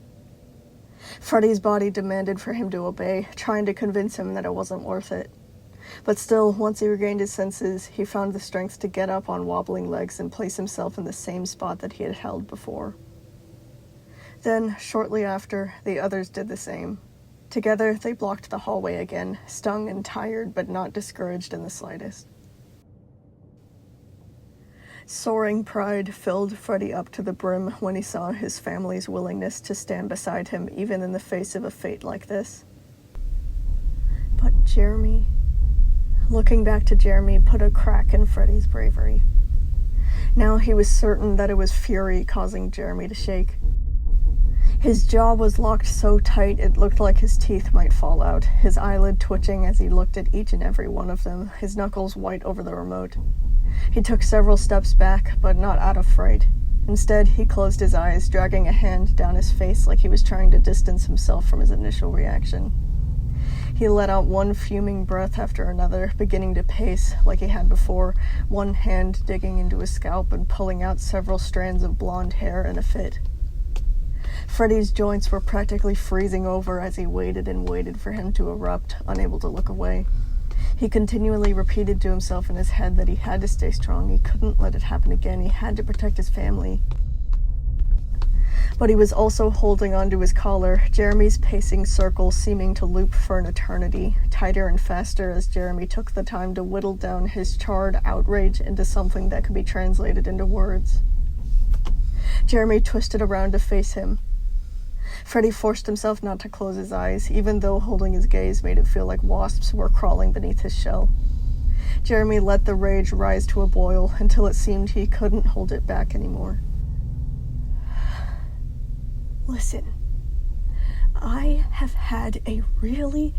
Freddy's body demanded for him to obey, trying to convince him that it wasn't worth it. But still, once he regained his senses, he found the strength to get up on wobbling legs and place himself in the same spot that he had held before. Then, shortly after, the others did the same. Together, they blocked the hallway again, stung and tired, but not discouraged in the slightest. Soaring pride filled Freddy up to the brim when he saw his family's willingness to stand beside him even in the face of a fate like this. But Jeremy... Looking back to Jeremy put a crack in Freddy's bravery. Now he was certain that it was fury causing Jeremy to shake. His jaw was locked so tight it looked like his teeth might fall out, his eyelid twitching as he looked at each and every one of them, his knuckles white over the remote. He took several steps back, but not out of fright. Instead, he closed his eyes, dragging a hand down his face like he was trying to distance himself from his initial reaction. He let out one fuming breath after another, beginning to pace like he had before, one hand digging into his scalp and pulling out several strands of blonde hair in a fit. Freddy's joints were practically freezing over as he waited and waited for him to erupt, unable to look away. He continually repeated to himself in his head that he had to stay strong, he couldn't let it happen again, he had to protect his family. But he was also holding onto his collar, Jeremy's pacing circle seeming to loop for an eternity, tighter and faster as Jeremy took the time to whittle down his charred outrage into something that could be translated into words. Jeremy twisted around to face him. Freddy forced himself not to close his eyes, even though holding his gaze made it feel like wasps were crawling beneath his shell. Jeremy let the rage rise to a boil until it seemed he couldn't hold it back anymore. Listen, I have had a really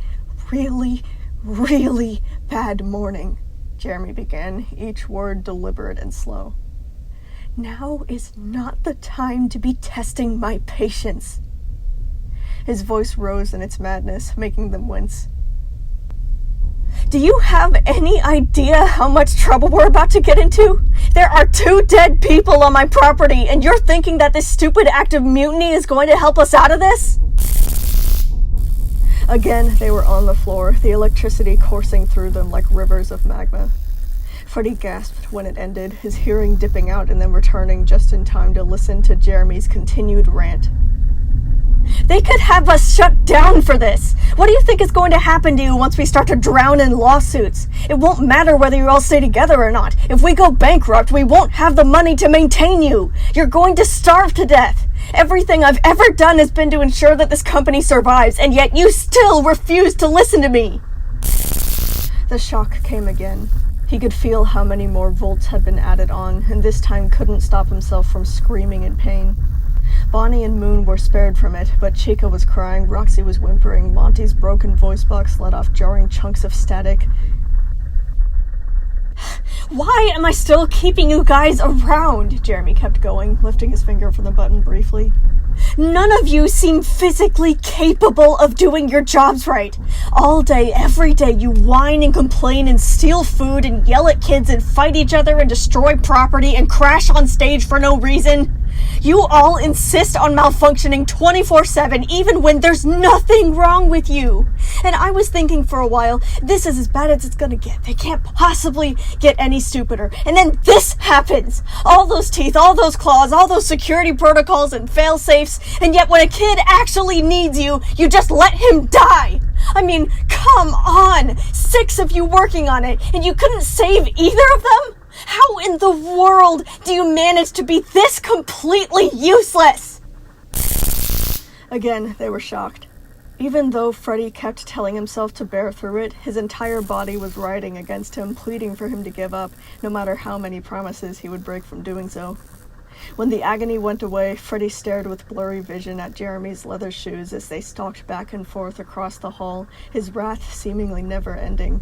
bad morning, Jeremy began, each word deliberate and slow. Now is not the time to be testing my patience. His voice rose in its madness, making them wince. Do you have any idea how much trouble we're about to get into? There are 2 dead people on my property, and you're thinking that this stupid act of mutiny is going to help us out of this? Again, they were on the floor, the electricity coursing through them like rivers of magma. Freddy gasped when it ended, his hearing dipping out and then returning just in time to listen to Jeremy's continued rant. They could have us shut down for this. What do you think is going to happen to you once we start to drown in lawsuits? It won't matter whether you all stay together or not. If we go bankrupt, we won't have the money to maintain you. You're going to starve to death. Everything I've ever done has been to ensure that this company survives, and yet you still refuse to listen to me. The shock came again. He could feel how many more volts had been added on, and this time couldn't stop himself from screaming in pain. Bonnie and Moon were spared from it, but Chica was crying, Roxy was whimpering, Monty's broken voice box let off jarring chunks of static. Why am I still keeping you guys around? Jeremy kept going, lifting his finger from the button briefly. None of you seem physically capable of doing your jobs right. All day, every day, you whine and complain and steal food and yell at kids and fight each other and destroy property and crash on stage for no reason. You all insist on malfunctioning 24/7 even when there's nothing wrong with you. And I was thinking for a while, this is as bad as it's gonna get. They can't possibly get any stupider. And then this happens. All those teeth, all those claws, all those security protocols and fail-safes. And yet when a kid actually needs you, you just let him die. I mean, come on. 6 of you working on it, and you couldn't save either of them? How in the world do you manage to be this completely useless? Again, they were shocked. Even though Freddy kept telling himself to bear through it, his entire body was writhing against him, pleading for him to give up, no matter how many promises he would break from doing so. When the agony went away, Freddy stared with blurry vision at Jeremy's leather shoes as they stalked back and forth across the hall, his wrath seemingly never ending.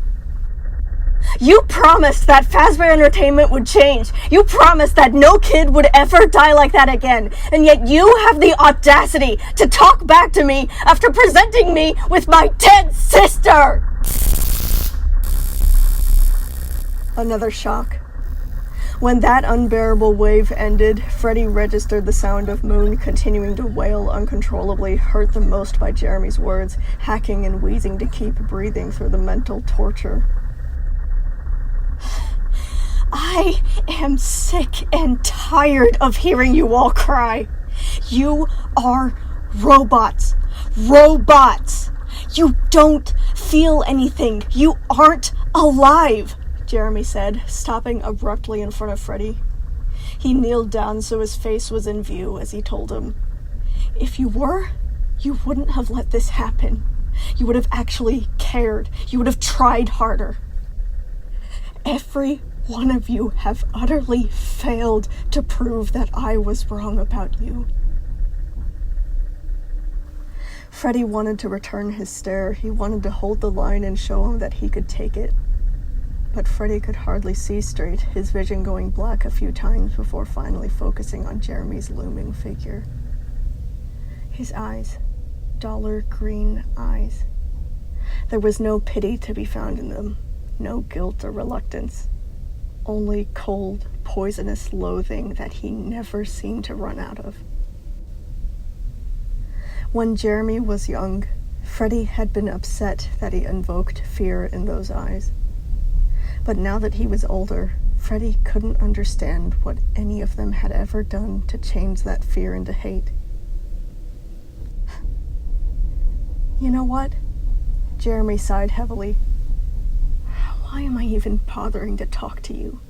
You promised that Fazbear Entertainment would change. You promised that no kid would ever die like that again. And yet you have the audacity to talk back to me after presenting me with my dead sister! Another shock. When that unbearable wave ended, Freddy registered the sound of Moon continuing to wail uncontrollably, hurt the most by Jeremy's words, hacking and wheezing to keep breathing through the mental torture. I am sick and tired of hearing you all cry. You are robots. Robots! You don't feel anything. You aren't alive, Jeremy said, stopping abruptly in front of Freddy. He kneeled down so his face was in view as he told him, If you were, you wouldn't have let this happen. You would have actually cared. You would have tried harder. Every one of you have utterly failed to prove that I was wrong about you. Freddy wanted to return his stare. He wanted to hold the line and show him that he could take it. But Freddy could hardly see straight, his vision going black a few times before finally focusing on Jeremy's looming figure. His eyes, dollar green eyes. There was no pity to be found in them, no guilt or reluctance, only cold, poisonous loathing that he never seemed to run out of. When Jeremy was young, Freddy had been upset that he invoked fear in those eyes. But now that he was older, Freddy couldn't understand what any of them had ever done to change that fear into hate. You know what? Jeremy sighed heavily. Why am I even bothering to talk to you?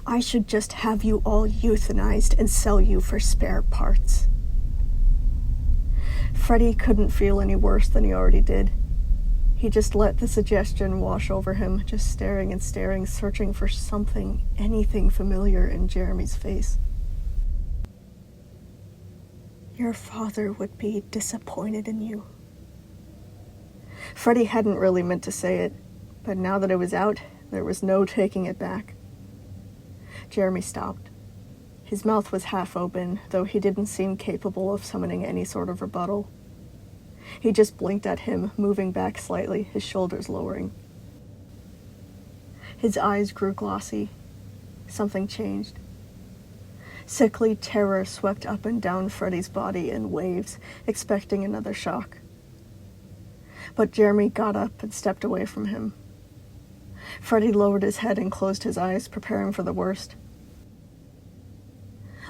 I should just have you all euthanized and sell you for spare parts. Freddy couldn't feel any worse than he already did. He just let the suggestion wash over him, just staring and staring, searching for something, anything familiar in Jeremy's face. Your father would be disappointed in you. Freddy hadn't really meant to say it, but now that it was out, there was no taking it back. Jeremy stopped. His mouth was half open, though he didn't seem capable of summoning any sort of rebuttal. He just blinked at him, moving back slightly, his shoulders lowering. His eyes grew glossy. Something changed. Sickly terror swept up and down Freddy's body in waves, expecting another shock. But Jeremy got up and stepped away from him. Freddy lowered his head and closed his eyes, preparing for the worst.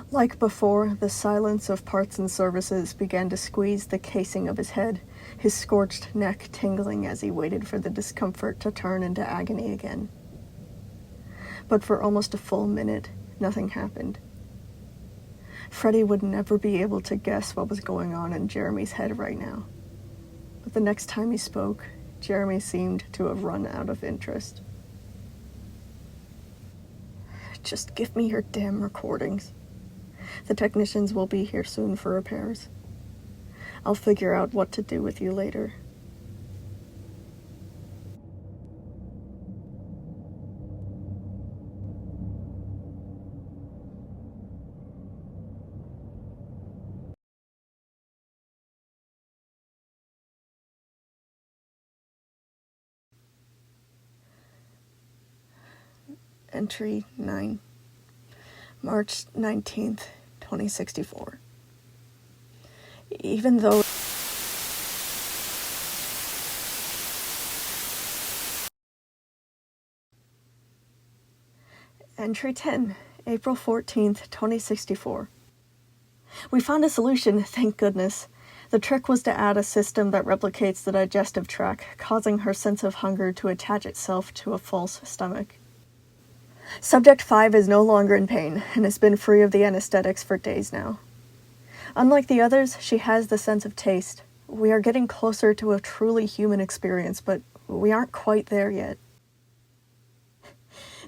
Like before, the silence of parts and services began to squeeze the casing of his head, his scorched neck tingling as he waited for the discomfort to turn into agony again. But for almost a full minute, nothing happened. Freddy would never be able to guess what was going on in Jeremy's head right now. But the next time he spoke, Jeremy seemed to have run out of interest. Just give me your damn recordings. The technicians will be here soon for repairs. I'll figure out what to do with you later. Entry 9. March 19th, 2064. Even though Entry 10, April 14th, 2064. We found a solution, thank goodness. The trick was to add a system that replicates the digestive tract, causing her sense of hunger to attach itself to a false stomach. Subject 5 is no longer in pain, and has been free of the anesthetics for days now. Unlike the others, she has the sense of taste. We are getting closer to a truly human experience, but we aren't quite there yet.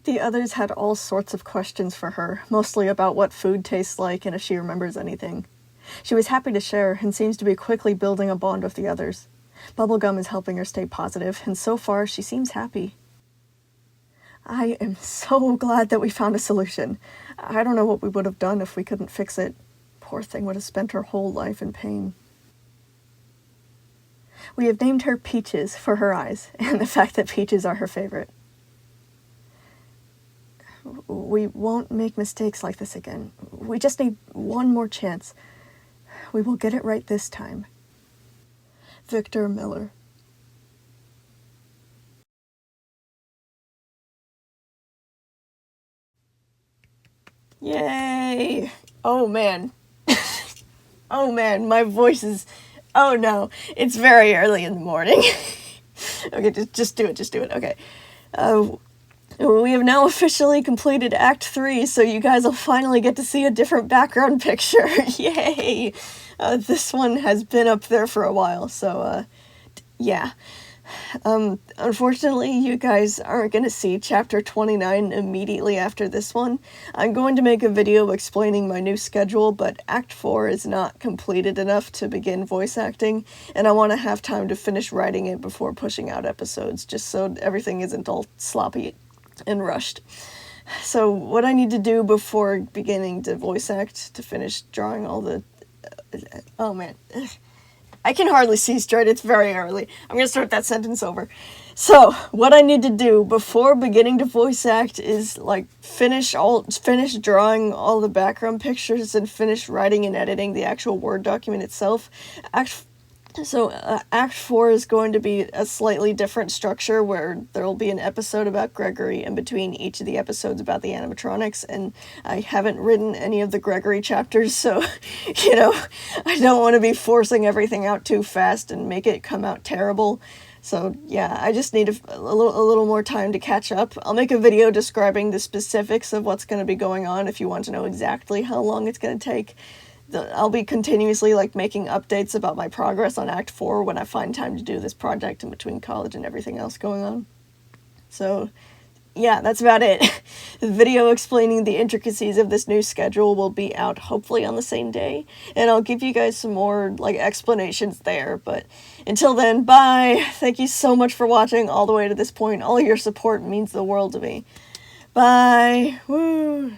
The others had all sorts of questions for her, mostly about what food tastes like and if she remembers anything. She was happy to share, and seems to be quickly building a bond with the others. Bubblegum is helping her stay positive, and so far she seems happy. I am so glad that we found a solution. I don't know what we would have done if we couldn't fix it. Poor thing would have spent her whole life in pain. We have named her Peaches for her eyes, and the fact that peaches are her favorite. We won't make mistakes like this again. We just need one more chance. We will get it right this time. Victor Miller. Yay! Oh man. Oh man, my voice is... Oh no, it's very early in the morning. Okay, just do it, okay. We have now officially completed Act 3, so you guys will finally get to see a different background picture. Yay! This one has been up there for a while, so, yeah. Unfortunately, you guys aren't going to see chapter 29 immediately after this one. I'm going to make a video explaining my new schedule, but Act 4 is not completed enough to begin voice acting, and I want to have time to finish writing it before pushing out episodes, just so everything isn't all sloppy and rushed. So what I need to do before beginning to voice act, to finish drawing all the... oh man. I can hardly see straight, it's very early. I'm gonna start that sentence over. So, what I need to do before beginning to voice act is, like, finish drawing all the background pictures and finish writing and editing the actual Word document itself. Act 4 is going to be a slightly different structure where there will be an episode about Gregory in between each of the episodes about the animatronics, and I haven't written any of the Gregory chapters, so, you know, I don't want to be forcing everything out too fast and make it come out terrible. So, yeah, I just need a little more time to catch up. I'll make a video describing the specifics of what's going to be going on if you want to know exactly how long it's going to take. I'll be continuously, like, making updates about my progress on Act 4 when I find time to do this project in between college and everything else going on. So, yeah, that's about it. The video explaining the intricacies of this new schedule will be out hopefully on the same day, and I'll give you guys some more, like, explanations there, but until then, bye! Thank you so much for watching all the way to this point. All your support means the world to me. Bye! Woo!